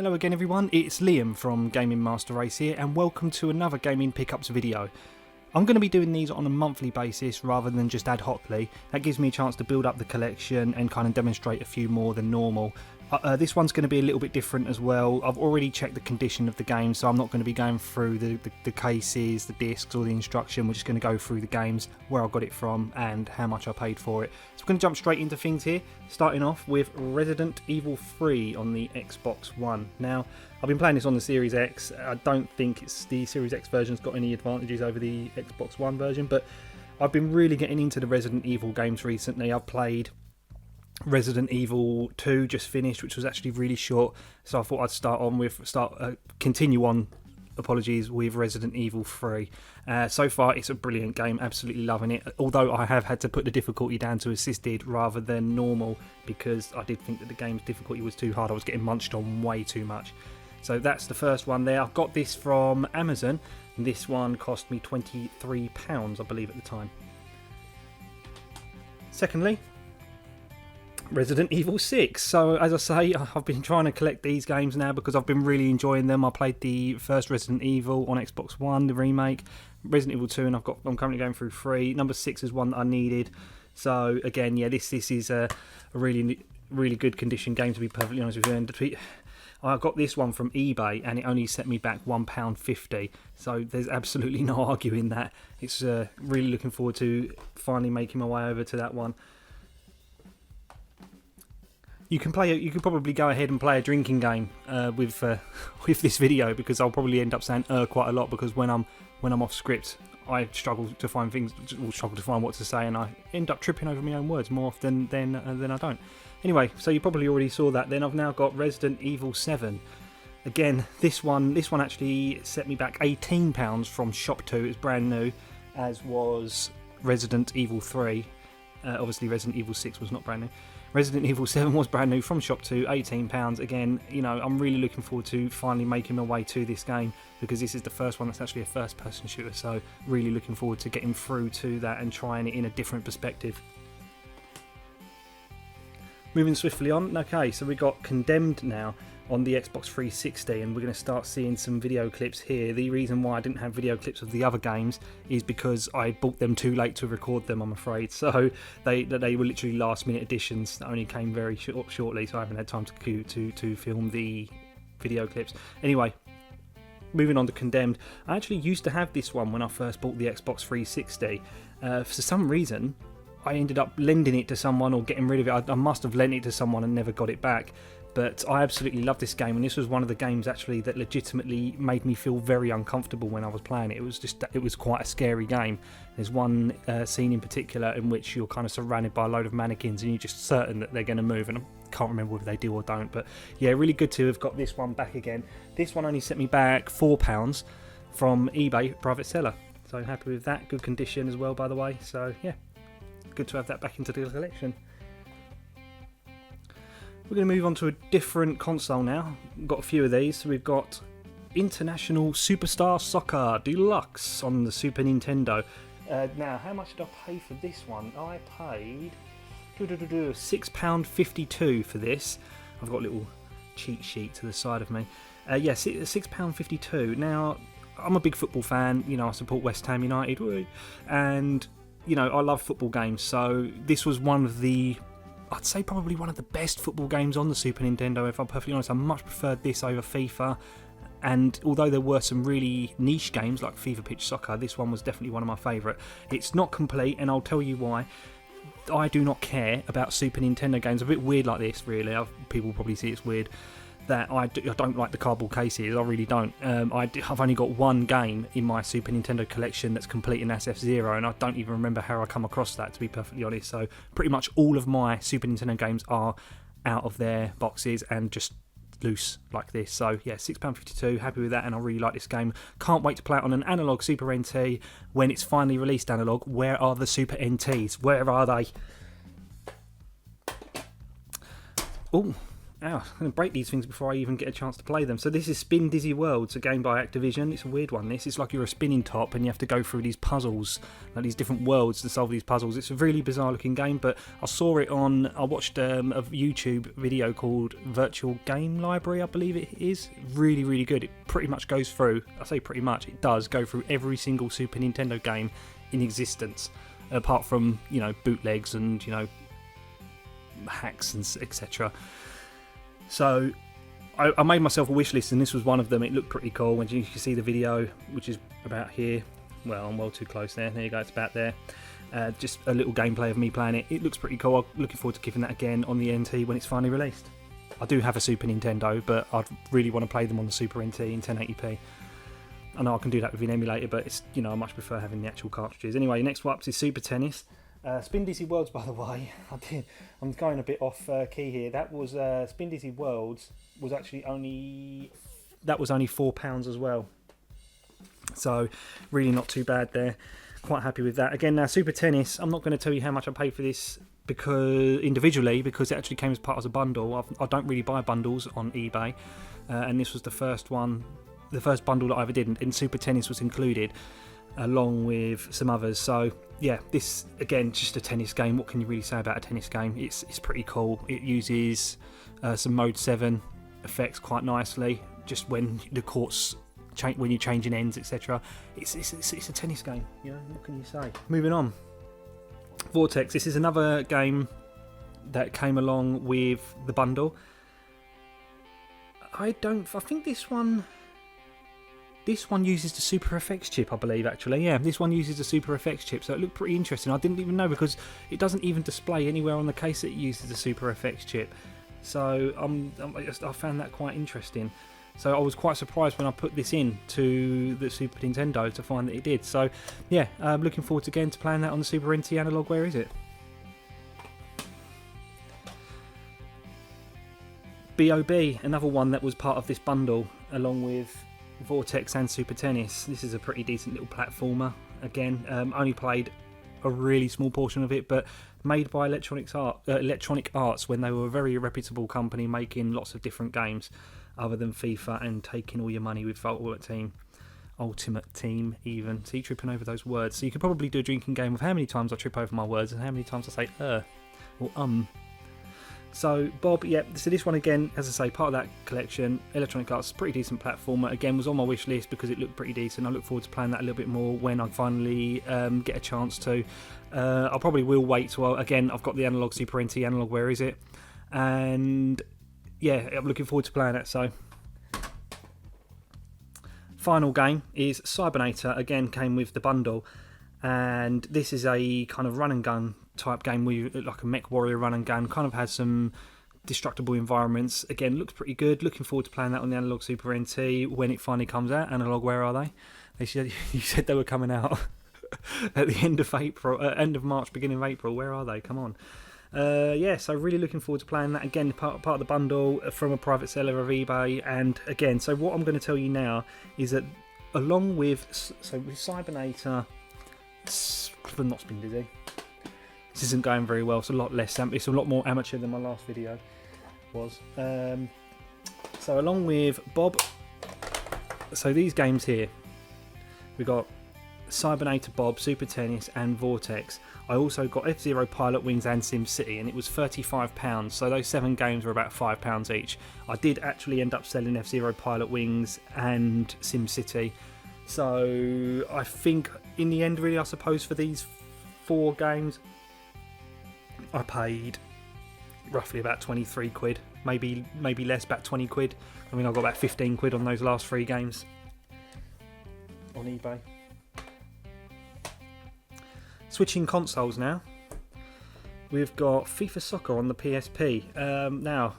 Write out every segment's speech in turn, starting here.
Hello again everyone, it's Liam from Gaming Master Race here and welcome to another Gaming Pickups video. I'm going to be doing these on a monthly basis rather than just ad hocly. That gives me a chance to build up the collection and kind of demonstrate a few more than normal. This one's going to be a little bit different as well. I've already checked the condition of the game, so I'm not going to be going through the cases, the discs or the instruction. We're just going to go through the games, where I got it from and how much I paid for it. So we're going to jump straight into things here, starting off with Resident Evil 3 on the Xbox One. Now, I've been playing this on the Series X. I don't think the Series X version's got any advantages over the Xbox One version, but I've been really getting into the Resident Evil games recently. I've played Resident Evil 2 just finished, which was actually really short, so I thought I'd continue on with Resident Evil 3. So far it's a brilliant game, absolutely loving it, although I have had to put the difficulty down to assisted rather than normal because I did think that the game's difficulty was too hard. I was getting munched on way too much. So that's the first one there. I've got this from Amazon and this one cost me £23 I believe at the time. Secondly, Resident Evil 6. So as I say, I've been trying to collect these games now because I've been really enjoying them. I played the first Resident Evil on Xbox One, the remake, Resident Evil 2, and I'm currently going through 3. Number 6 is one that I needed. So again, yeah, this is a really good condition game, to be perfectly honest with you. And I got this one from eBay and it only set me back £1.50, so there's absolutely no arguing that. It's really looking forward to finally making my way over to that one. You can probably go ahead and play a drinking game with this video, because I'll probably end up saying quite a lot, because when I'm off script I struggle to find what to say and I end up tripping over my own words more often than I don't. Anyway, so you probably already saw that. Then I've now got Resident Evil 7. Again, this one actually set me back £18 from Shop 2. It's brand new, as was Resident Evil 3. Obviously Resident Evil 6 was not brand new. Resident Evil 7 was brand new from Shop 2, £18. Again, you know, I'm really looking forward to finally making my way to this game, because this is the first one that's actually a first-person shooter, so really looking forward to getting through to that and trying it in a different perspective. Moving swiftly on, okay, so we got Condemned now on the Xbox 360, and we're going to start seeing some video clips here. The reason why I didn't have video clips of the other games is because I bought them too late to record them, I'm afraid. So they were literally last minute additions that only came very shortly, so I haven't had time to film the video clips. Anyway, moving on to Condemned. I actually used to have this one when I first bought the Xbox 360. For some reason I ended up lending it to someone or getting rid of it. I must have lent it to someone and never got it back. But I absolutely love this game, and this was one of the games actually that legitimately made me feel very uncomfortable when I was playing it. It was quite a scary game. There's one scene in particular in which you're kind of surrounded by a load of mannequins and you're just certain that they're going to move, and I can't remember whether they do or don't. But yeah, really good to have got this one back again. This one only set me back £4 from eBay private seller, so happy with that. Good condition as well, by the way. So yeah, good to have that back into the collection. We're going to move on to a different console now. We've got a few of these. So we've got International Superstar Soccer Deluxe on the Super Nintendo. Now, how much did I pay for this one? I paid £6.52 for this. I've got a little cheat sheet to the side of me. Yeah, £6.52. Now, I'm a big football fan. You know, I support West Ham United. And, you know, I love football games. So this was I'd say probably one of the best football games on the Super Nintendo, if I'm perfectly honest. I much preferred this over FIFA, and although there were some really niche games like FIFA Pitch Soccer, this one was definitely one of my favourite. It's not complete, and I'll tell you why. I do not care about Super Nintendo games. A bit weird like this, really. People probably see it's weird that I don't like the cardboard cases. I really don't. I've only got one game in my Super Nintendo collection that's complete, and that's F-Zero, and I don't even remember how I come across that, to be perfectly honest. So pretty much all of my Super Nintendo games are out of their boxes and just loose like this. So yeah, £6.52, happy with that, and I really like this game. Can't wait to play it on an analog Super NT when it's finally released analog. Where are the Super NTs? Where are they? Oh, I'm going to break these things before I even get a chance to play them. So this is Spin Dizzy Worlds, a game by Activision. It's a weird one, this. It's like you're a spinning top and you have to go through these puzzles, like these different worlds to solve these puzzles. It's a really bizarre looking game, but I watched a YouTube video called Virtual Game Library, I believe it is. Really, really good. It pretty much goes through, I say pretty much, it does go through every single Super Nintendo game in existence, apart from, bootlegs and, hacks and etc. So I made myself a wish list, and this was one of them. It looked pretty cool. When you can see the video, which is about here. Well, I'm well too close there. There you go, it's about there. Just a little gameplay of me playing it. It looks pretty cool. I'm looking forward to giving that again on the NT when it's finally released. I do have a Super Nintendo, but I'd really want to play them on the Super NT in 1080p. I know I can do that with an emulator, but it's I much prefer having the actual cartridges. Anyway, next one up is Super Tennis. Spin Dizzy Worlds, by the way, I'm going a bit off key here. That was Spin Dizzy Worlds was actually only £4 as well. So really not too bad there. Quite happy with that. Again, now Super Tennis, I'm not going to tell you how much I paid for this because it actually came as part of a bundle. I don't really buy bundles on eBay, and this was the first bundle that I ever did, and Super Tennis was included along with some others. So yeah, this again, just a tennis game. What can you really say about a tennis game? It's pretty cool. It uses some Mode 7 effects quite nicely, just when the courts change, when you're changing ends, etc. It's a tennis game, what can you say? Moving on, Vortex. This is another game that came along with the bundle. I think this one uses the Super FX chip, I believe, actually. Yeah, this one uses the Super FX chip, so it looked pretty interesting. I didn't even know, because it doesn't even display anywhere on the case that it uses the Super FX chip. So I found that quite interesting. So I was quite surprised when I put this in to the Super Nintendo to find that it did. So yeah, I'm looking forward to playing that on the Super NT analog. Where is it? B.O.B, another one that was part of this bundle, along with Vortex and Super Tennis. This is a pretty decent little platformer. Again, only played a really small portion of it, but made by Electronic Arts, when they were a very reputable company making lots of different games other than FIFA and taking all your money with Ultimate Team even. See, tripping over those words. So you could probably do a drinking game of how many times I trip over my words and how many times I say or So Bob, yeah, so this one again, as I say, part of that collection. Electronic Arts, pretty decent platformer. Again, was on my wish list because it looked pretty decent. I look forward to playing that a little bit more when I finally get a chance to. I probably will wait till, again, I've got the analog Super NT analog, where is it? And yeah, I'm looking forward to playing it. So final game is Cybernator. Again, came with the bundle, and this is a kind of run and gun type game where you look like a mech warrior run and gun. Kind of has some destructible environments. Again, looks pretty good. Looking forward to playing that on the analog Super NT when it finally comes out. Analog, where are they? You said they were coming out at the end of April, end of March, beginning of April. Where are they? Come on. Yeah, so really looking forward to playing that. Again, part of the bundle from a private seller of eBay. And again, so what I'm going to tell you now is that along with Cybernator, not Spin Dizzy. This isn't going very well. It's a lot less. It's a lot more amateur than my last video was. So along with Bob, so these games here, we got Cybernator, Bob, Super Tennis, and Vortex. I also got F-Zero, Pilot Wings, and SimCity, and it was £35. So those 7 games were about £5 each. I did actually end up selling F-Zero, Pilot Wings, and SimCity. So I think in the end, really, I suppose for these 4 games, I paid roughly about 23 quid, maybe less, about 20 quid. I mean, I got about 15 quid on those last 3 games on eBay. Switching consoles now, we've got FIFA Soccer on the PSP. Now,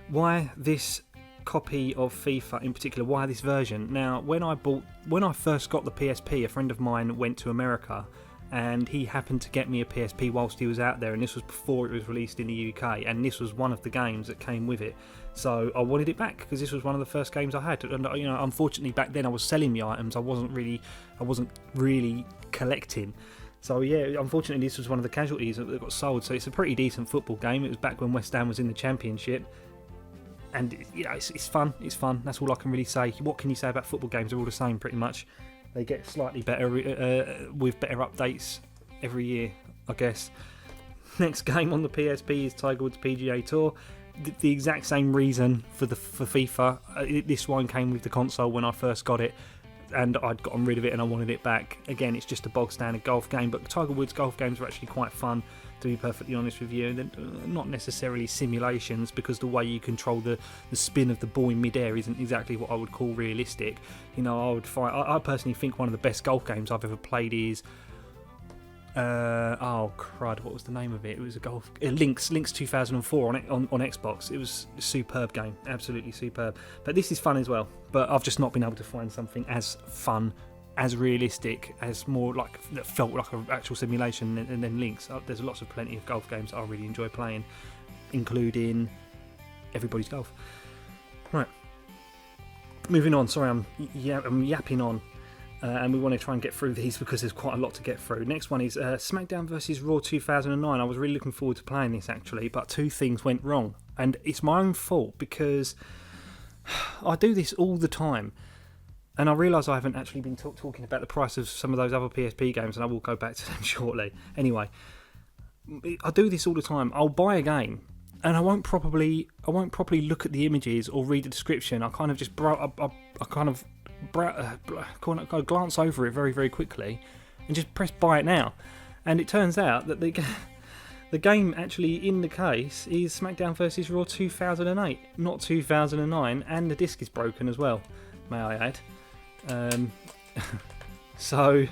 why this copy of FIFA in particular? Why this version? Now, when I first got the PSP, a friend of mine went to America, and he happened to get me a PSP whilst he was out there, and this was before it was released in the UK, and this was one of the games that came with it. So I wanted it back because this was one of the first games I had, and unfortunately back then I was selling the items. I wasn't really collecting. So yeah, unfortunately this was one of the casualties that got sold. So it's a pretty decent football game. It was back when West Ham was in the Championship. and it's fun. It's fun. That's all I can really say. What can you say about football games? They're all the same pretty much. They get slightly better with better updates every year, I guess. Next game on the PSP is Tiger Woods PGA Tour. The exact same reason for FIFA. This one came with the console when I first got it, and I'd gotten rid of it and I wanted it back. Again, it's just a bog standard golf game, but Tiger Woods golf games are actually quite fun, to be perfectly honest with you. They're not necessarily simulations, because the way you control the spin of the ball in midair isn't exactly what I would call realistic. I personally think one of the best golf games I've ever played is oh crud, what was the name of it? It was a golf Lynx 2004 on Xbox. It was a superb game, absolutely superb. But this is fun as well, but I've just not been able to find something as fun, as realistic, as more like that felt like an actual simulation than Lynx. There's plenty of golf games I really enjoy playing, including Everybody's Golf. Right, moving on. Sorry, I'm yapping on. And we want to try and get through these because there's quite a lot to get through. Next one is SmackDown vs Raw 2009. I was really looking forward to playing this actually, but two things went wrong. And it's my own fault because I do this all the time. And I realise I haven't actually been talking about the price of some of those other PSP games, and I will go back to them shortly. Anyway, I do this all the time. I'll buy a game and I won't properly look at the images or read the description. I kind of just glance over it very, very quickly and just press buy it now. And it turns out that the game actually in the case is SmackDown vs Raw 2008, not 2009, and the disc is broken as well, may I add. So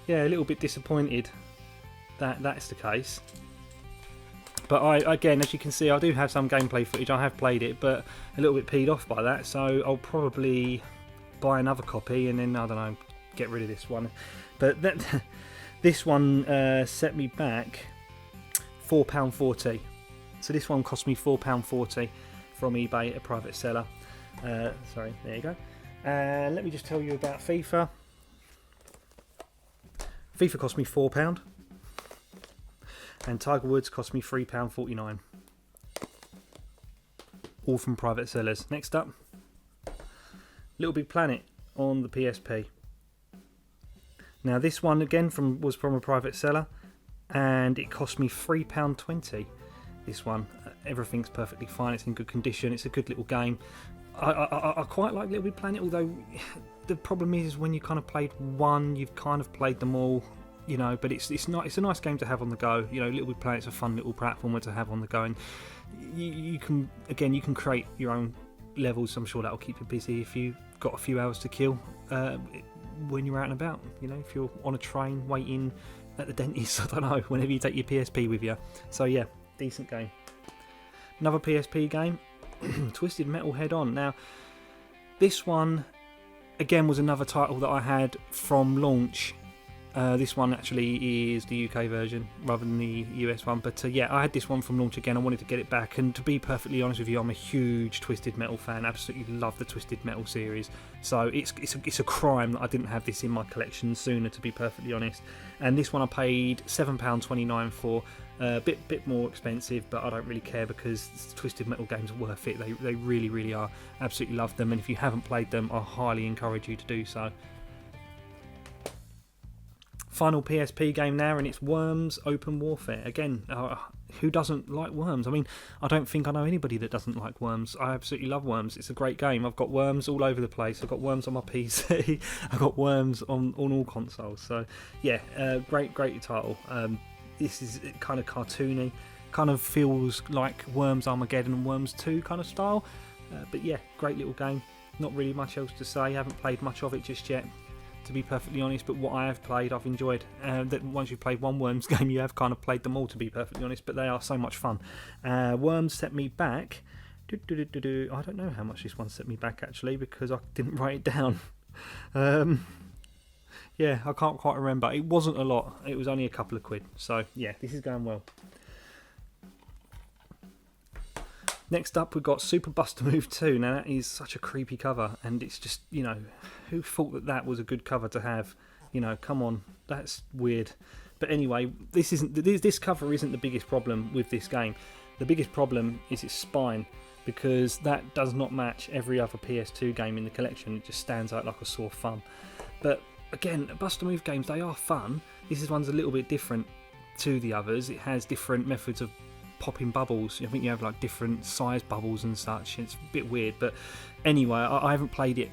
yeah, a little bit disappointed that that's the case. But again, as you can see, I do have some gameplay footage. I have played it, but a little bit peed off by that, so I'll probably buy another copy and then, I don't know, get rid of this one. But this one set me back £4.40. So this one cost me £4.40 from eBay, a private seller. Sorry, there you go. Let me just tell you about FIFA. FIFA cost me £4, and Tiger Woods cost me £3.49. All from private sellers. Next up, Little Big Planet on the PSP. Now this one again was from a private seller, and it cost me £3.20. This one, everything's perfectly fine. It's in good condition. It's a good little game. I quite like Little Big Planet, although the problem is when you kind of played one, you've kind of played them all, but it's a nice game to have on the go. Little Big Planet's a fun little platformer to have on the go, and you can create your own levels. I'm sure that'll keep you busy if you've got a few hours to kill when you're out and about. If you're on a train waiting at the dentist, I don't know, whenever you take your PSP with you. So yeah, decent game. Another PSP game, Twisted Metal Head On. Now this one again was another title that I had from launch. This one actually is the UK version rather than the US one, but yeah, I had this one from launch again. I wanted to get it back, and to be perfectly honest with you, I'm a huge Twisted Metal fan. Absolutely love the Twisted Metal series, so it's a crime that I didn't have this in my collection sooner, to be perfectly honest. And this one I paid £7.29 for. A bit more expensive, but I don't really care because Twisted Metal games are worth it. They really, really are. Absolutely love them, and if you haven't played them, I highly encourage you to do so. Final PSP game now, and it's Worms Open Warfare. Again, who doesn't like Worms? I mean, I don't think I know anybody that doesn't like Worms. I absolutely love Worms. It's a great game. I've got Worms all over the place. I've got Worms on my PC. I've got Worms on all consoles. So yeah, great title. This is kind of cartoony, kind of feels like Worms Armageddon and Worms 2 kind of style. But yeah, great little game. Not really much else to say. I haven't played much of it just yet, to be perfectly honest, but what I have played I've enjoyed. That once you've played one Worms game, you have kind of played them all, to be perfectly honest, but they are so much fun. Worms set me back, I don't know how much this one set me back actually, because I didn't write it down. Yeah, I can't quite remember. It wasn't a lot, it was only a couple of quid, so yeah, this is going well. Next up, we've got Super Buster Move 2. Now, that is such a creepy cover, and it's just, who thought that was a good cover to have? Come on, that's weird. But anyway, this cover isn't the biggest problem with this game. The biggest problem is its spine. because that does not match every other PS2 game in the collection. It just stands out like a sore thumb. But again, Bust a Move games, they are fun. This one's a little bit different to the others. It has different methods of popping bubbles. I think you have like different size bubbles and such. It's a bit weird, but anyway, I haven't played it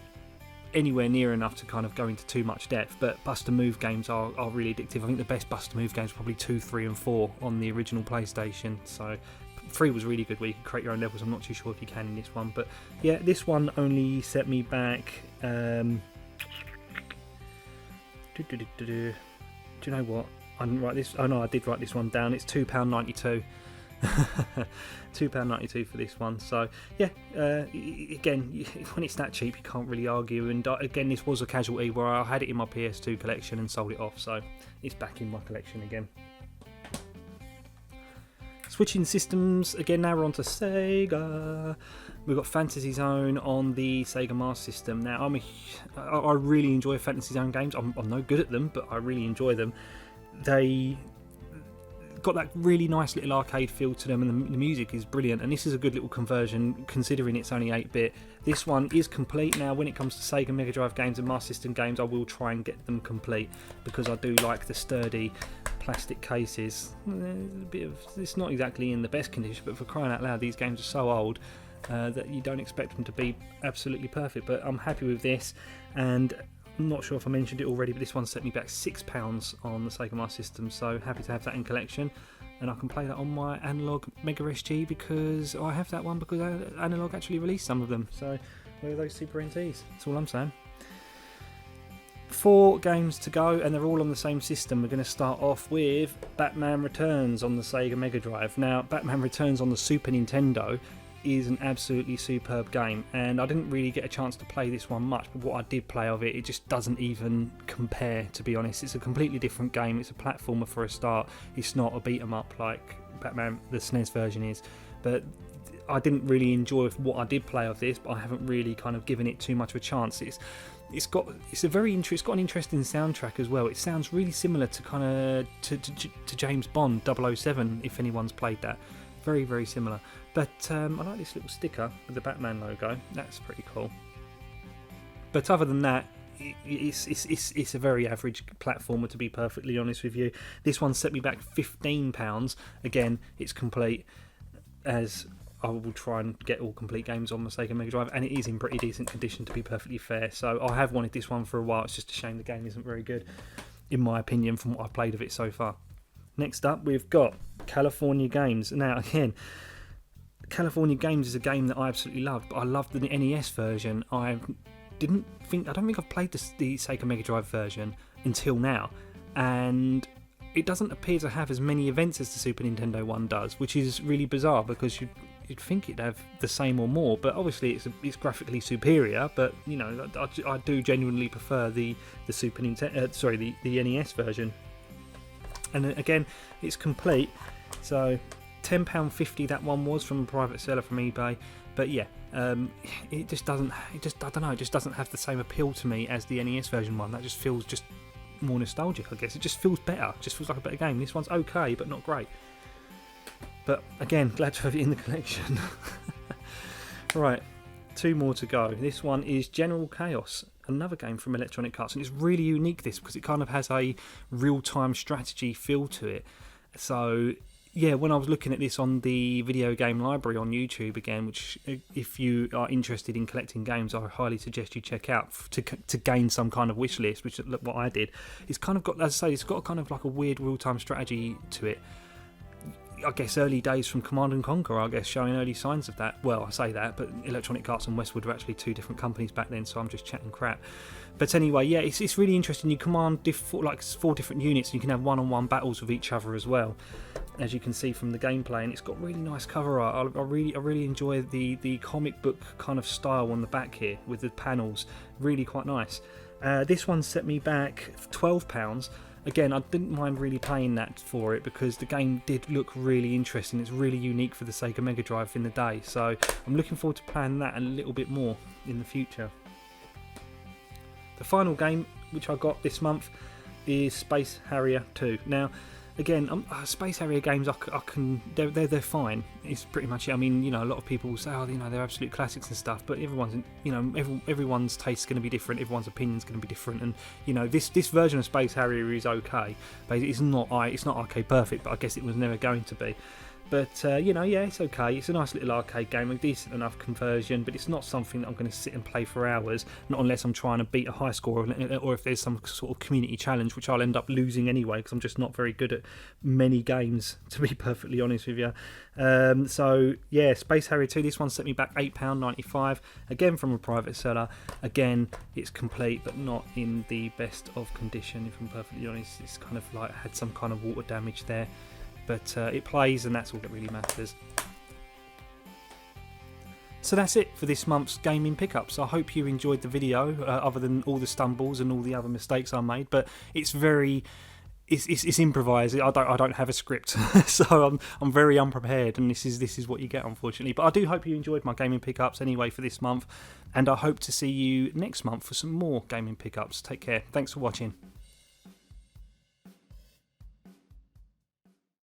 anywhere near enough to kind of go into too much depth, but Bust a Move games are really addictive. I think the best Bust a Move games were probably 2, 3 and 4 on the original PlayStation, so 3 was really good where you could create your own levels. I'm not too sure if you can in this one, but yeah, this one only set me back do you know what, I didn't write this. Oh no, I did write this one down. It's £2.92. £2.92 for this one. So yeah, again, when it's that cheap, you can't really argue. And again, this was a casualty where I had it in my PS2 collection and sold it off, so it's back in my collection again. Switching systems again, now we're on to Sega. We've got Fantasy Zone on the Sega Master System. Now I really enjoy Fantasy Zone games. I'm no good at them, but I really enjoy them. They got that really nice little arcade feel to them, and the music is brilliant, and this is a good little conversion considering it's only 8-bit. This one is complete. Now when it comes to Sega Mega Drive games and Master System games, I will try and get them complete because I do like the sturdy plastic cases. It's not exactly in the best condition, but for crying out loud, these games are so old that you don't expect them to be absolutely perfect. But I'm happy with this, and I'm not sure if I mentioned it already, but this one set me back £6 on the Sega Master System, so happy to have that in collection. And I can play that on my analog Mega SG because I have that one because Analog actually released some of them. So where are those Super NTs? That's all I'm saying. 4 games to go, and they're all on the same system. We're going to start off with Batman Returns on the Sega Mega Drive. Now, Batman Returns on the Super Nintendo is an absolutely superb game, and I didn't really get a chance to play this one much, but what I did play of it just doesn't even compare, to be honest. It's a completely different game. It's a platformer for a start. It's not a beat 'em up like Batman the SNES version is, but I didn't really enjoy what I did play of this, but I haven't really kind of given it too much of a chance. It's got an interesting soundtrack as well. It sounds really similar to kind of to James Bond 007, if anyone's played that. Very, very similar. But I like this little sticker with the Batman logo. That's pretty cool. But other than that, it's a very average platformer, to be perfectly honest with you. This one set me back £15. Again, it's complete, as I will try and get all complete games on my Sega Mega Drive, and it is in pretty decent condition, to be perfectly fair. So I have wanted this one for a while. It's just a shame the game isn't very good, in my opinion, from what I've played of it so far. Next up, we've got California Games. Now, again, California Games is a game that I absolutely loved, but I loved the NES version. I don't think I've played the Sega Mega Drive version until now, and it doesn't appear to have as many events as the Super Nintendo one does, which is really bizarre because you'd think it'd have the same or more, but obviously it's graphically superior. But you know, I do genuinely prefer the Super Nintendo, the NES version. And again, it's complete, so £10.50 that one was from a private seller from eBay. But yeah, it just doesn't have the same appeal to me as the NES version one. That just feels just more nostalgic, I guess. It just feels better. It just feels like a better game. This one's okay, but not great. But again, glad to have it in the collection. Right, 2 more to go. This one is General Chaos, another game from Electronic Arts, and it's really unique, this, because it kind of has a real-time strategy feel to it. So yeah, when I was looking at this on the video game library on YouTube again, which if you are interested in collecting games, I highly suggest you check out to gain some kind of wish list, which is what I did. It's kind of got, as I say, it's got kind of like a weird real-time strategy to it. I guess early days from Command & Conquer, I guess, showing early signs of that. Well, I say that, but Electronic Arts and Westwood were actually 2 different companies back then, so I'm just chatting crap. But anyway, yeah, it's really interesting. You command 4 different units, and you can have one-on-one battles with each other as well, as you can see from the gameplay. And it's got really nice cover art. I really enjoy the comic book kind of style on the back here with the panels. Really quite nice. This one set me back £12. Again, I didn't mind really paying that for it because the game did look really interesting. It's really unique for the Sega Mega Drive in the day, so I'm looking forward to playing that a little bit more in the future. The final game which I got this month is Space Harrier 2. Now, again, Space Harrier games, they're fine. It's pretty much it. I mean, a lot of people will say, oh, they're absolute classics and stuff, but everyone's taste is going to be different. Everyone's opinion's going to be different, and this version of Space Harrier is okay, but it's not arcade perfect. But I guess it was never going to be. But, yeah, it's okay. It's a nice little arcade game, a decent enough conversion, but it's not something that I'm going to sit and play for hours, not unless I'm trying to beat a high score or if there's some sort of community challenge, which I'll end up losing anyway, because I'm just not very good at many games, to be perfectly honest with you. So, yeah, Space Harrier 2, this one set me back £8.95, again from a private seller. Again, it's complete, but not in the best of condition, if I'm perfectly honest. It's kind of like had some kind of water damage there. But it plays, and that's all that really matters. So that's it for this month's gaming pickups. I hope you enjoyed the video, other than all the stumbles and all the other mistakes I made. But it's improvised. I don't have a script, so I'm very unprepared, and this is what you get, unfortunately. But I do hope you enjoyed my gaming pickups anyway for this month, and I hope to see you next month for some more gaming pickups. Take care. Thanks for watching.